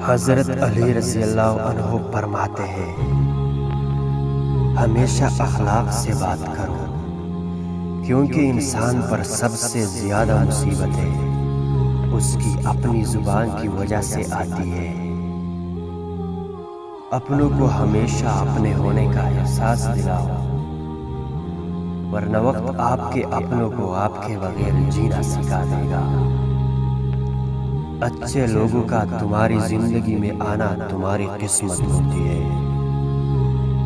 حضرت علی رضی اللہ عنہ فرماتے ہیں، ہمیشہ اخلاق سے بات کرو، کیونکہ انسان پر سب سے زیادہ مصیبتیں اس کی اپنی زبان کی وجہ سے آتی ہے۔ اپنوں کو ہمیشہ اپنے ہونے کا احساس دلاؤ، ورنہ وقت آپ کے اپنوں کو آپ کے بغیر جینا سکھا دے گا۔ اچھے لوگوں کا تمہاری زندگی میں آنا تمہاری قسمت ہوتی ہے،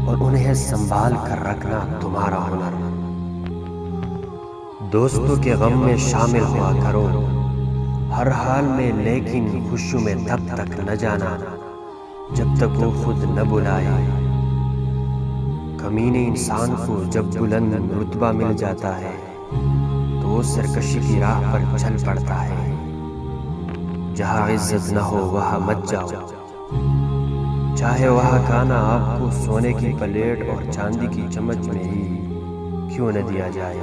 اور انہیں سنبھال کر رکھنا تمہارا ہنر۔ دوستوں کے غم میں شامل ہوا کرو ہر حال میں، لیکن خوشیوں میں تب تک نہ جانا جب تک وہ خود نہ بلائے۔ کمینے انسان کو جب بلند رتبہ مل جاتا ہے تو وہ سرکشی کی راہ پر چل پڑتا ہے۔ جہاں عزت نہ ہو وہاں مت جاؤ، چاہے وہاں کھانا آپ کو سونے کی پلیٹ اور چاندی کی چمچ میں ہی کیوں نہ دیا جائے۔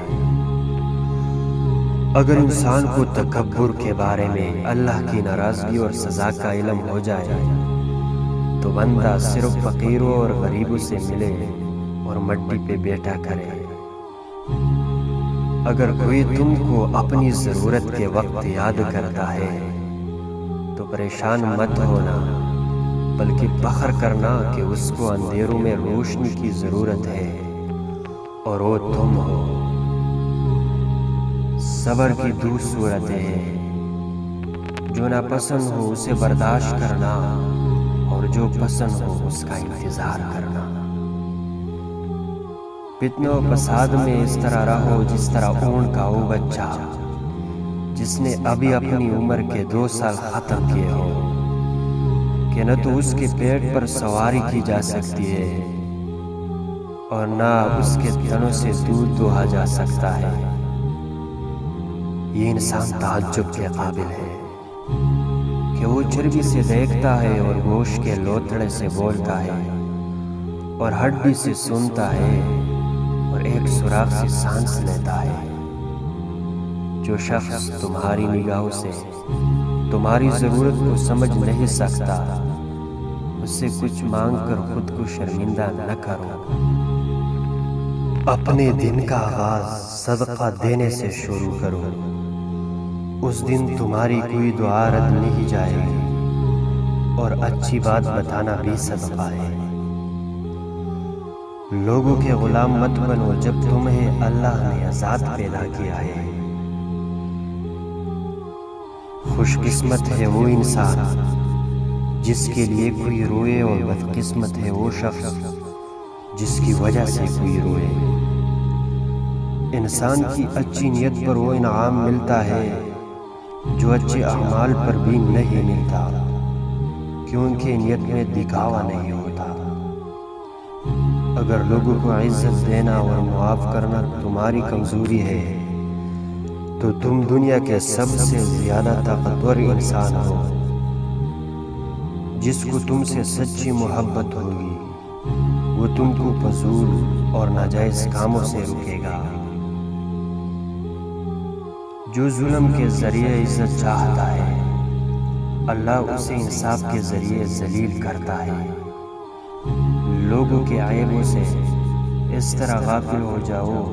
اگر انسان کو تکبر کے بارے میں اللہ کی ناراضگی اور سزا کا علم ہو جائے تو بندہ صرف فقیروں اور غریبوں سے ملے اور مٹی پہ بیٹھا کرے۔ اگر کوئی تم کو اپنی ضرورت کے وقت یاد کرتا ہے تو پریشان مت ہونا، بلکہ فخر کرنا کہ اس کو اندھیروں میں روشنی کی ضرورت ہے اور وہ تم ہو۔ صبر کی دو صورتیں ہیں، جو ناپسند ہو اسے برداشت کرنا، اور جو پسند ہو اس کا انتظار کرنا۔ فتنہ و فساد میں اس طرح رہو جس طرح اونٹ کا وہ بچہ جس نے ابھی اپنی عمر کے 2 سال ختم کیے ہو، کہ نہ تو اس کے پیٹ پر سواری کی جا سکتی ہے اور نہ اس کے تنوں سے دودھ دوہا جا سکتا ہے۔ یہ انسان تعجب کے قابل ہے کہ وہ چربی سے دیکھتا ہے اور گوشت کے لوتھڑے سے بولتا ہے اور ہڈی سے سنتا ہے اور ایک سوراخ سے سانس لیتا ہے۔ جو شخص تمہاری نگاہوں سے تمہاری ضرورت کو سمجھ نہیں سکتا، اس سے کچھ مانگ کر خود کو شرمندہ نہ کرو۔ اپنے دن کا آغاز صدقہ دینے سے شروع کرو، اس دن تمہاری کوئی دعا رد نہیں جائے گی، اور اچھی بات بتانا بھی صدقہ ہے۔ لوگوں کے غلام مت بنو جب تمہیں اللہ نے آزاد پیدا کیا ہے۔ خوش قسمت ہے وہ انسان جس کے لیے کوئی روئے، اور بدقسمت ہے وہ شخص جس کی وجہ سے کوئی روئے۔ انسان کی اچھی نیت پر وہ انعام ملتا ہے جو اچھے اعمال پر بھی نہیں ملتا، کیونکہ نیت میں دکھاوا نہیں ہوتا۔ اگر لوگوں کو عزت دینا اور معاف کرنا تمہاری کمزوری ہے تو تم دنیا کے سب سے زیادہ طاقتور انسان ہو۔ جس کو تم سے سچی محبت ہوگی وہ تم کو فضول اور ناجائز کاموں سے روکے گا۔ جو ظلم کے ذریعے عزت چاہتا ہے اللہ اسے انصاف کے ذریعے ذلیل کرتا ہے۔ لوگوں کے عیبوں سے اس طرح غافل ہو جاؤ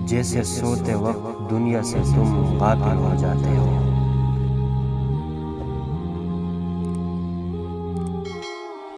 جیسے سوتے وقت دنیا سے تم غافل ہو جاتے ہو۔